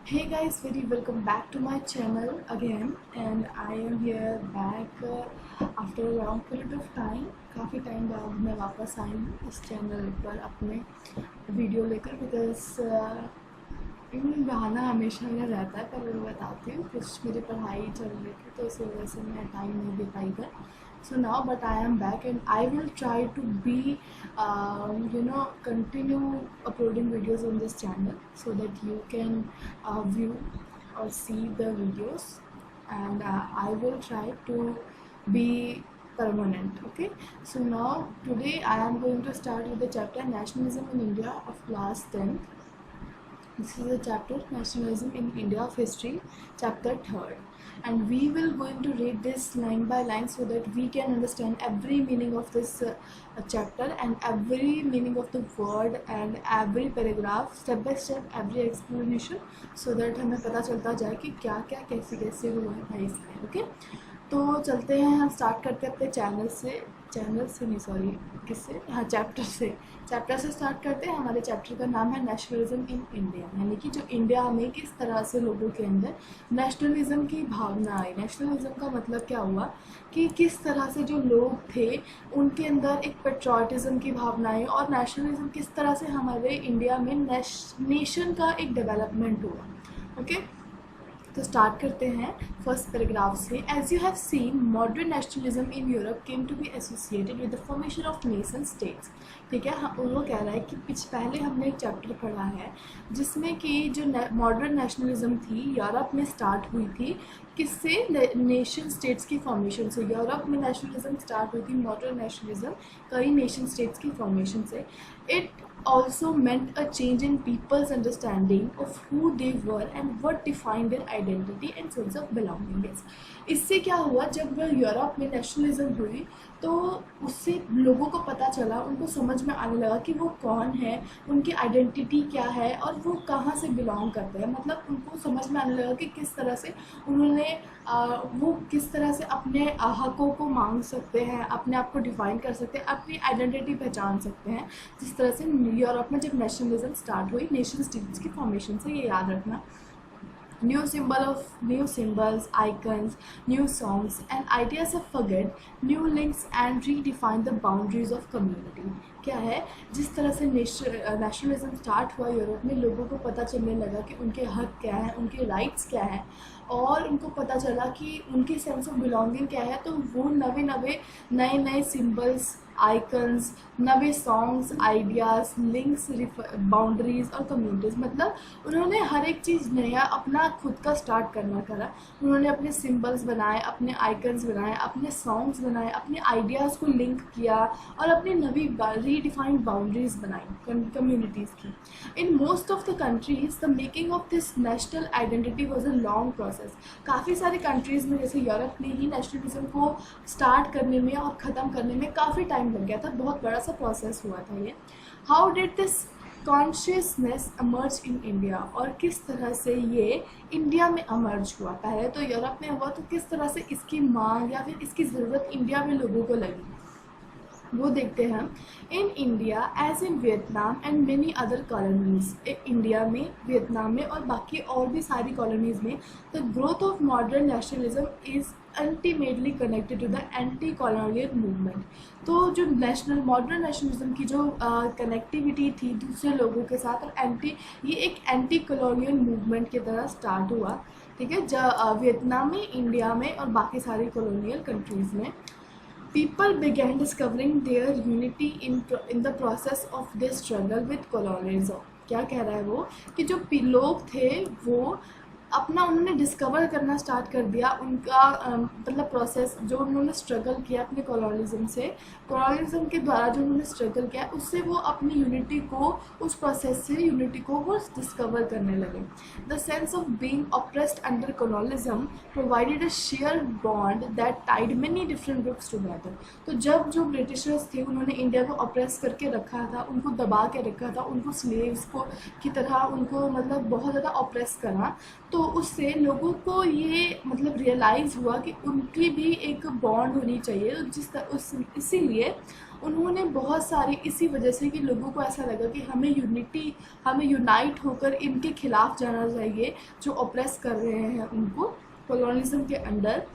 Hey guys, very welcome back to my channel again, and I am here back after a long period of time. काफ़ी time बाद मैं वापस आई हूँ इस channel पर अपने वीडियो लेकर बिकॉज बहाना हमेशा मेरा रहता है, पर मैं बताती हूँ कुछ मेरी पढ़ाई चल रही थी तो इस वजह से मैं टाइम नहीं दे पाई था. So now, but I am back and I will try to be, continue uploading videos on this channel so that you can view or see the videos, and I will try to be permanent. Okay, so now today I am going to start with the chapter Nationalism in India of class 10th. This is the chapter Nationalism in India of History, chapter 3rd, and we will going to read this line by line so that we can understand every meaning of this chapter and every meaning of the word and every paragraph step by step, every explanation, so that हमें पता चलता जाए कि क्या क्या कैसे कैसे हुआ है भाई इसमें. ओके, तो चलते हैं, हम स्टार्ट करते हैं अपने चैप्टर से स्टार्ट करते हैं. हमारे चैप्टर का नाम है नेशनलिज्म इन इंडिया, यानी कि जो इंडिया में किस तरह से लोगों के अंदर नेशनलिज्म की भावना आई. नेशनलिज्म का मतलब क्या हुआ कि किस तरह से जो लोग थे उनके अंदर एक पेट्रियोटिज्म की भावना आई, और नेशनलिज्म किस तरह से हमारे इंडिया में नेशन का एक डेवलपमेंट हुआ. ओके, तो स्टार्ट करते हैं फर्स्ट पैराग्राफ से. As you have seen, modern nationalism in Europe came to be associated with the formation of nation states. ठीक है, वो कह रहा है कि पहले हमने एक चैप्टर पढ़ा है जिसमें कि जो मॉडर्न नेशनलिज्म थी यूरोप में स्टार्ट हुई थी. किससे? नेशन स्टेट्स की फॉर्मेशन से. यूरोप में नेशनलिज्म स्टार्ट हुई थी, मॉडर्न नेशनलिज्म कई नेशन स्टेट्स की फॉर्मेशन से. It also meant a change in people's understanding of who they were and what defined their identity and sense of belongingness. इससे क्या हुआ, जब यूरोप में नेशनलिज्म हुई तो उससे लोगों को पता चला, उनको समझ में आने लगा कि वो कौन है, उनकी आइडेंटिटी क्या है और वो कहाँ से बिलोंग करते हैं. मतलब उनको समझ में आने लगा कि किस तरह से उन्होंने वो किस तरह से अपने हकों को मांग सकते हैं, अपने आप को डिफाइन कर सकते हैं, अपनी आइडेंटिटी पहचान सकते हैं. जिस तरह से यूरोप में जब नेशनलिज्म स्टार्ट हुई नेशन स्टेट्स की फॉर्मेशन से, ये याद रखना. New symbols, icons, new songs and ideas have forget, new links and redefine the boundaries of community. क्या है, जिस तरह से नेशनलिज्म स्टार्ट हुआ यूरोप में, लोगों को पता चलने लगा कि उनके हक क्या है, उनके राइट्स क्या है, और उनको पता चला कि उनकी सेंस ऑफ बिलोंगिंग क्या है. तो वो नए सिंबल्स, आइकन्स, नवे सॉन्ग्स, आइडियाज़, लिंक्स, बाउंड्रीज़ और कम्युनिटीज़, मतलब उन्होंने हर एक चीज़ नया अपना खुद का स्टार्ट करा. उन्होंने अपने सिंबल्स बनाए, अपने आइकन्स बनाए, अपने सॉन्ग्स बनाए, अपने आइडियाज़ को लिंक किया और अपनी नवी रीडिफाइंड बाउंड्रीज़ बनाई कम्युनिटीज़ की. In most of the countries the making of this national identity was a long process. काफ़ी सारी कंट्रीज़ में, जैसे यूरोप में ही नेशनलिज्म को स्टार्ट करने में और ख़त्म करने में काफ़ी टाइम लग गया था, बहुत बड़ा सा प्रोसेस हुआ था ये. How did this consciousness emerged in India, और किस तरह से ये इंडिया में अमर्ज हुआ. पहले तो यूरोप में हुआ, तो किस तरह से इसकी मांग या फिर इसकी ज़रूरत इंडिया में लोगों को लगी, वो देखते हैं. In India as in Vietnam and many other colonies. India में, वियतनाम में और बाकी और भी सारी कॉलोनीज़ में the growth of modern nationalism is ultimately connected to the anti colonial movement. तो जो मॉडर्न नेशनलिज्म की जो कनेक्टिविटी थी दूसरे लोगों के साथ, और ये एक एंटी कॉलोनियल मूवमेंट की तरह स्टार्ट हुआ. ठीक है, वियतनाम में, इंडिया में और बाकी सारी कॉलोनियल कंट्रीज़ में. People began discovering their unity in the process of their struggle with colonialism. क्या कह रहा है वो, कि जो लोग थे वो उन्होंने डिस्कवर करना स्टार्ट कर दिया उनका मतलब प्रोसेस, जो उन्होंने स्ट्रगल किया अपने कॉलोनिज्म के द्वारा जो उन्होंने स्ट्रगल किया, उससे वो अपनी यूनिटी को, उस प्रोसेस से यूनिटी को वो डिस्कवर करने लगे. The sense of being oppressed under colonialism provided a share bond that tied many different groups together. तो जब जो ब्रिटिशर्स थे उन्होंने इंडिया को ऑप्रेस करके रखा था, उनको दबा के रखा था, उनको स्लेव्स को की तरह उनको मतलब बहुत ज़्यादा ऑप्रेस करा, तो तो उससे लोगों को ये मतलब रियलाइज़ हुआ कि उनकी भी एक बॉन्ड होनी चाहिए, इसीलिए उन्होंने बहुत सारी, इसी वजह से कि लोगों को ऐसा लगा कि हमें यूनाइट होकर इनके खिलाफ जाना चाहिए जो ऑप्रेस कर रहे हैं उनको कॉलोनिज्म के अंडर।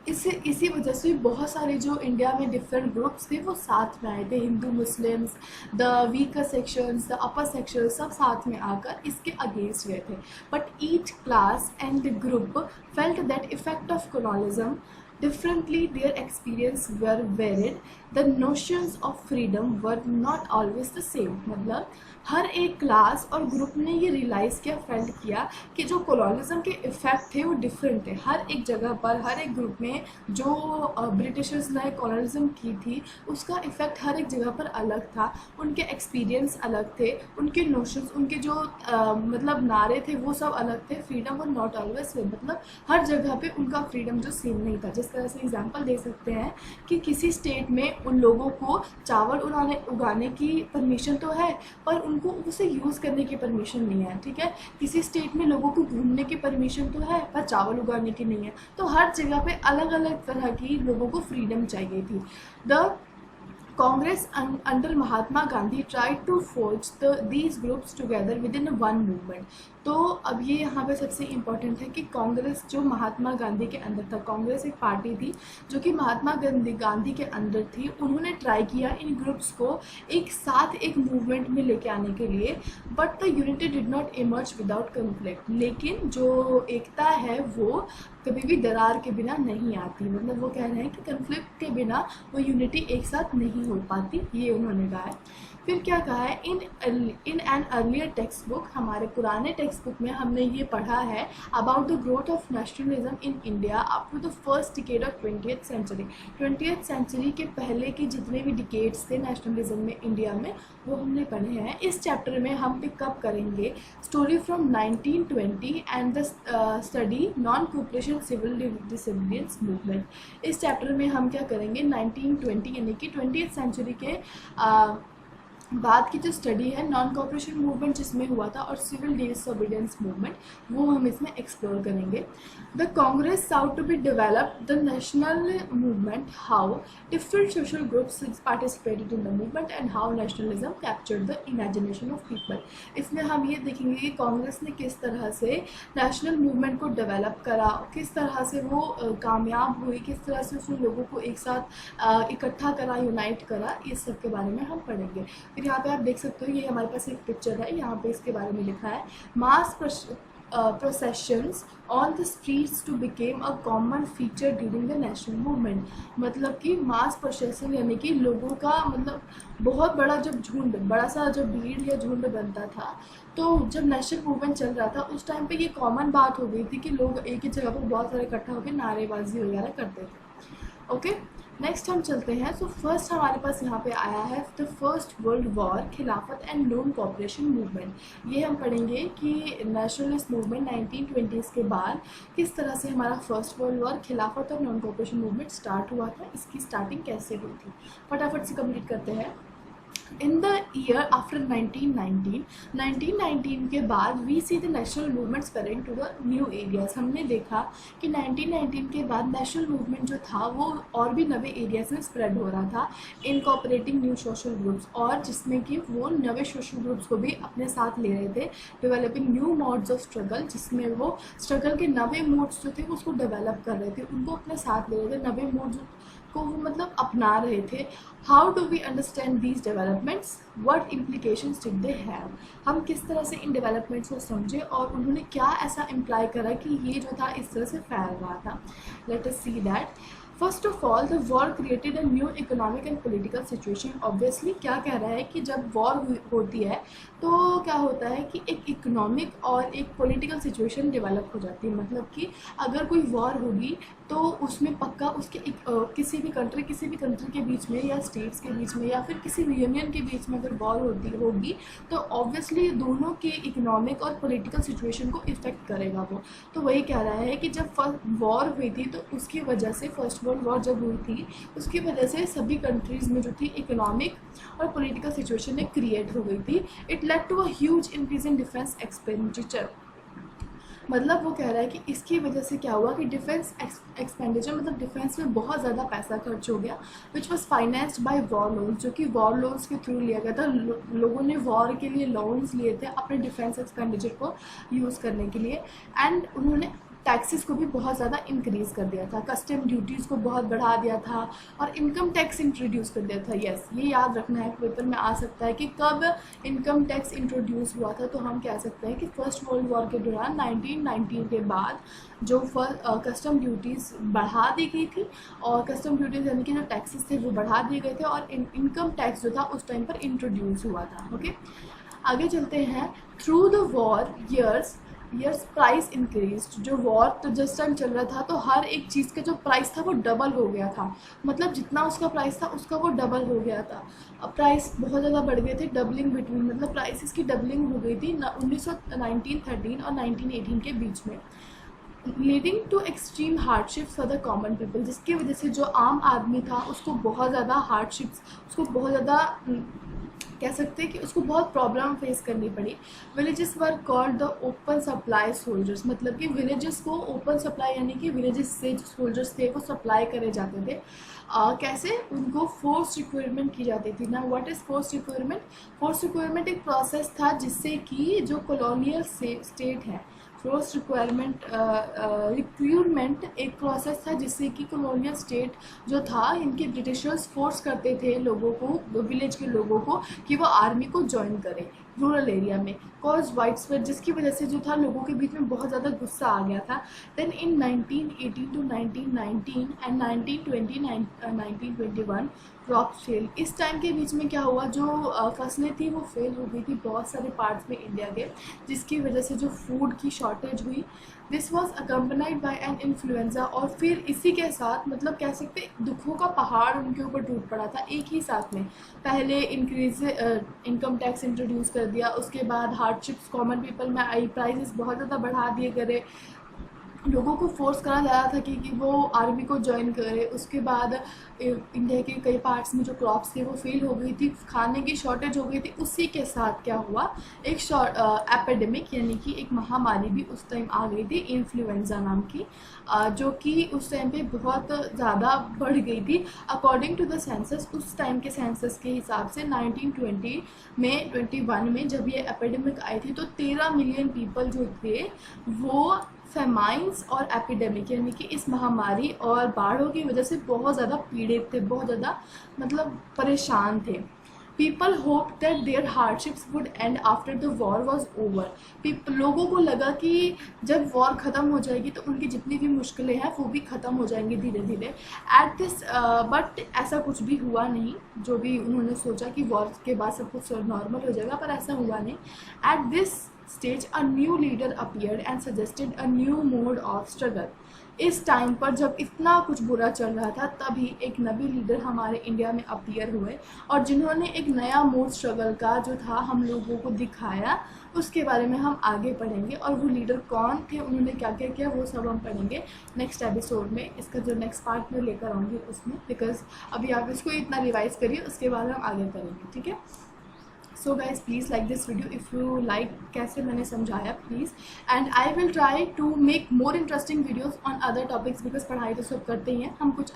इसी वजह से बहुत सारे जो इंडिया में डिफरेंट ग्रुप्स थे वो साथ में आए थे, Hindu Muslims, the weaker sections, the upper section, सब साथ में आकर इसके अगेंस्ट गए थे। But each class and the group felt that effect of colonialism differently, their experience were varied, the notions of freedom were not always the same। मतलब हर एक class और ग्रुप ने ये रियलाइज़ किया, फेल्ट किया कि जो कॉलोनिज्म के इफ़ेक्ट थे वो डिफरेंट थे हर एक जगह पर, हर एक ग्रुप में। जो ब्रिटिशर्स ने कॉलोनिज्म की थी उसका इफ़ेक्ट हर एक जगह पर अलग था, उनके एक्सपीरियंस अलग थे, उनके नोशंस, उनके जो मतलब नारे थे वो सब अलग थे। फ्रीडम और नॉट ऑलवेज सेम, मतलब हर जगह पे उनका फ्रीडम जो सेम नहीं था। जिस तरह से एग्जांपल दे सकते हैं कि किसी स्टेट में उन लोगों को चावल उगाने की परमिशन तो है पर उनको उसे यूज़ करने की परमिशन नहीं है, ठीक है। किसी स्टेट में लोगों को घूमने की परमिशन तो है पर चावल उगाने की नहीं है। तो हर जगह पे अलग अलग तरह की लोगों को फ्रीडम चाहिए थी। The Congress under Mahatma Gandhi tried to forge these groups together within one movement। तो अब ये यहाँ पे सबसे इम्पॉर्टेंट है कि कांग्रेस जो महात्मा गांधी के अंदर था, कांग्रेस एक पार्टी थी जो कि महात्मा गांधी के अंदर थी। उन्होंने ट्राई किया इन ग्रुप्स को एक साथ एक मूवमेंट में लेके आने के लिए, but the unity did not emerge without conflict. लेकिन जो एकता है वो कभी भी दरार के बिना नहीं आती, मतलब वो कह रहे हैं कि कन्फ्लिक्ट के बिना वो यूनिटी एक साथ नहीं हो पाती, ये उन्होंने कहा है। फिर क्या कहा है, in an earlier text book, हमारे पुराने टेक्स्ट बुक में हमने ये पढ़ा है about the growth of nationalism in India up to the first decade of 20th century. 20th century के पहले के जितने भी डिकेड्स थे नेशनलिज्म में इंडिया में वो हमने पढ़े हैं। इस चैप्टर में हम पिकअप करेंगे story from 1920 and the study non cooperation civil disobedience movement. इस चैप्टर में हम क्या करेंगे, 1920 यानी कि 20th सेंचुरी के बाद की जो स्टडी है नॉन कोऑपरेशन मूवमेंट जिसमें हुआ था और सिविल डिसोबीडियंस मूवमेंट, वो हम इसमें एक्सप्लोर करेंगे। The Congress sought to be develop the national movement, how different social groups participated in the movement and how nationalism captured the imagination of people. इसमें हम ये देखेंगे कि कांग्रेस ने किस तरह से नेशनल मूवमेंट को डेवलप करा, किस तरह से वो कामयाब हुई, किस तरह से उसने लोगों को एक साथ इकट्ठा करा, यूनाइट करा, इस सब के बारे में हम पढ़ेंगे। फिर यहाँ पे आप देख सकते हो, ये हमारे पास एक पिक्चर है, यहाँ पे इसके बारे में लिखा है मास processions on the streets to became a common feature during the national movement। मतलब कि मास प्रोसेशन यानी कि लोगों का मतलब बहुत बड़ा जब झुंड, बड़ा सा जब भीड़ या झुंड बनता था, तो जब नेशनल मूवमेंट चल रहा था उस टाइम पे ये कॉमन बात हो गई थी कि लोग एक ही जगह पर बहुत सारे इकट्ठा होकर नारेबाजी वगैरह करते थे। ओके, नेक्स्ट हम चलते हैं। सो फर्स्ट हमारे पास यहाँ पे आया है द फर्स्ट वर्ल्ड वॉर, खिलाफत एंड नॉन कोऑपरेशन मूवमेंट। ये हम पढ़ेंगे कि नेशनलिस्ट मूवमेंट 1920s के बाद किस तरह से हमारा फर्स्ट वर्ल्ड वॉर, खिलाफत और नॉन कोऑपरेशन मूवमेंट स्टार्ट हुआ था, इसकी स्टार्टिंग कैसे हुई थी। फटाफट से कंप्लीट करते हैं। इन द ईयर आफ्टर 1919 के बाद we see the national movement spreading to the new areas. हमने देखा कि 1919 के बाद नेशनल मूवमेंट जो था वो और भी नवे एरियाज में स्प्रेड हो रहा था, इनकॉपरेटिंग न्यू सोशल ग्रुप्स, और जिसमें कि वो नवे सोशल ग्रुप्स को भी अपने साथ ले रहे थे, developing new modes of struggle, जिसमें वो स्ट्रगल के नवे मोड्स जो थे उसको डेवलप कर रहे थे, उनको अपने साथ ले रहे थे, नवे मोड्स को वो मतलब अपना रहे थे। How do we understand these developments, what implications did they have. हम किस तरह से इन डेवलपमेंट्स को समझे और उन्होंने क्या ऐसा इम्प्लाई करा कि ये जो था इस तरह से फैल रहा था। Let us see that. First of all the war created a new economic and political situation. Obviously क्या कह रहा है कि जब वॉर होती है तो क्या होता है कि एक इकोनॉमिक और एक पॉलिटिकल सिचुएशन डेवलप हो जाती है। मतलब कि अगर कोई वॉर होगी तो उसमें पक्का उसके किसी भी कंट्री के बीच में या स्टेट्स के बीच में या फिर किसी भी यूनियन के बीच में अगर वॉर होगी तो ऑब्वियसली दोनों के इकोनॉमिक और पॉलिटिकल सिचुएशन को इफेक्ट करेगा वो। तो वही कह रहा है कि जब वॉर हुई थी तो उसकी वजह से, फर्स्ट वर्ल्ड वॉर जब हुई थी उसकी वजह से सभी कंट्रीज़ में जो थी इकोनॉमिक और पॉलिटिकल सिचुएशन एक क्रिएट हो गई थी। It led to a huge increase in defence expenditure. मतलब वो कह रहा है कि इसकी वजह से क्या हुआ कि डिफेंस एक्सपेंडिचर मतलब डिफेंस में बहुत ज़्यादा पैसा खर्च हो गया, which was financed by war loans, जो कि वॉर लोन्स के थ्रू लिया गया था। लोगों ने वॉर के लिए लोन्स लिए थे अपने डिफेंस एक्सपेंडिचर को यूज़ करने के लिए। एंड उन्होंने टैक्सेस को भी बहुत ज़्यादा इंक्रीज़ कर दिया था, कस्टम ड्यूटीज़ को बहुत बढ़ा दिया था और इनकम टैक्स इंट्रोड्यूस कर दिया था। यस, ये याद रखना है, पेपर में आ सकता है कि कब इनकम टैक्स इंट्रोड्यूस हुआ था। तो हम कह सकते हैं कि फर्स्ट वर्ल्ड वॉर के दौरान 1919 के बाद जो कस्टम ड्यूटीज़ बढ़ा दी गई थी, और कस्टम ड्यूटीज़ यानी कि जो टैक्सेस थे वो बढ़ा दिए गए थे, और इनकम टैक्स जो था उस टाइम पर इंट्रोड्यूस हुआ था। ओके, आगे चलते हैं। Through the war years price increase. जो वॉर तो जिस टाइम चल रहा था तो हर एक चीज़ का जो प्राइस था वो डबल हो गया था, मतलब जितना उसका प्राइस था उसका वो डबल हो गया था। अब प्राइस बहुत ज़्यादा बढ़ गए थे, डबलिंग बिटवीन, मतलब प्राइसेस की डबलिंग हो गई थी 1913 और 1918 के बीच में, leading to extreme hardships for the common people, जिसकी वजह से जो आम आदमी था उसको बहुत ज़्यादा हार्डशिप्स, उसको बहुत ज़्यादा कह सकते हैं कि उसको बहुत प्रॉब्लम फेस करनी पड़ी। Villages were called the open supply soldiers, मतलब कि विलेजेस को ओपन सप्लाई यानी कि विलेजेस से जो सोल्जर्स थे वो सप्लाई करे जाते थे। कैसे? उनको फोर्स रिक्वायरमेंट की जाती थी ना। What is force requirement? Force requirement एक प्रोसेस था जिससे कि जो कॉलोनियल स्टेट है, फोर्स रिक्रूटमेंट एक प्रोसेस था जिससे कि कॉलोनियल स्टेट जो था, इनके ब्रिटिशर्स फोर्स करते थे लोगों को, विलेज के लोगों को, कि वो आर्मी को ज्वाइन करें रूरल एरिया में, कॉज वाइड स्प्रेड, जिसकी वजह से जो था लोगों के बीच में बहुत ज़्यादा गुस्सा आ गया था। Then in 1918 to 1919 and 1921 crop fail. इस टाइम के बीच में क्या हुआ, जो फसलें थी वो फेल हो गई थी बहुत सारे पार्ट्स में इंडिया के, जिसकी वजह से जो फूड की शॉर्टेज हुई। This was accompanied by an influenza, और फिर इसी के साथ मतलब कह सकते दुखों का पहाड़ उनके ऊपर टूट पड़ा था एक ही साथ में। पहले इनकम टैक्स इंट्रोड्यूस कर दिया, उसके बाद हार्डशिप्स कॉमन पीपल में आई, प्राइसेस बहुत ज़्यादा बढ़ा दिए गए, लोगों को फोर्स करा जा रहा था कि वो आर्मी को ज्वाइन करे। उसके बाद इंडिया के कई पार्ट्स में जो क्रॉप्स थे वो फेल हो गई थी, खाने की शॉर्टेज हो गई थी। उसी के साथ क्या हुआ, एक एपिडेमिक यानी कि एक महामारी भी उस टाइम आ गई थी, इन्फ्लुएंजा नाम की, जो कि उस टाइम पे बहुत ज़्यादा बढ़ गई थी। अकॉर्डिंग टू द सेंसस, उस टाइम के सेंसस के हिसाब से 1921 में जब ये एपिडेमिक आई थी तो 13 मिलियन पीपल जो थे वो फेमाइंस और एपिडेमिक यानी कि इस महामारी और बाढ़ों की वजह से बहुत ज़्यादा पीड़ित थे, बहुत ज़्यादा मतलब परेशान थे। People hope that their hardships would end after the war was over. लोगों को लगा कि जब वॉर ख़त्म हो जाएगी तो उनकी जितनी भी मुश्किलें हैं वो भी ख़त्म हो जाएंगी धीरे धीरे। एट दिस बट ऐसा कुछ भी हुआ नहीं, जो भी उन्होंने सोचा कि वॉर के बाद सब कुछ नॉर्मल हो जाएगा, पर ऐसा हुआ नहीं। At this stage a new leader appeared and suggested a new mode of struggle। इस टाइम पर जब इतना कुछ बुरा चल रहा था तभी एक नवी लीडर हमारे इंडिया में अपीयर हुए, और जिन्होंने एक नया मोड स्ट्रगल का जो था हम लोगों को दिखाया, उसके बारे में हम आगे पढ़ेंगे। और वो लीडर कौन थे, उन्होंने क्या क्या किया, वो सब हम पढ़ेंगे नेक्स्ट एपिसोड में। इसका जो नेक्स्ट पार्ट में लेकर आऊँगी उसमें, बिकॉज अभी आप इसको इतना रिवाइज करिए, उसके बाद हम आगे करेंगे, ठीक है। So guys please like this video if you like कैसे मैंने समझाया please, and I will try to make more interesting videos on other topics, because पढ़ाई तो सब करते ही हैं, हम कुछ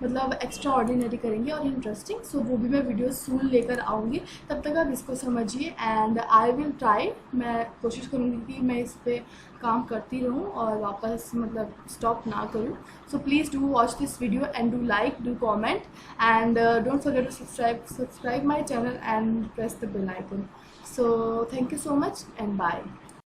मतलब एक्स्ट्रा ऑर्डिनरी करेंगे और इंटरेस्टिंग। सो वो भी मैं वीडियो सून लेकर आऊँगी, तब तक आप इसको समझिए। एंड आई विल ट्राई, मैं कोशिश करूँगी कि मैं इस पर काम करती रहूँ और वापस मतलब स्टॉप ना करूँ। So please do watch this video and do like, do comment, and don't forget to subscribe my channel and press the bell icon. So thank you so much and bye.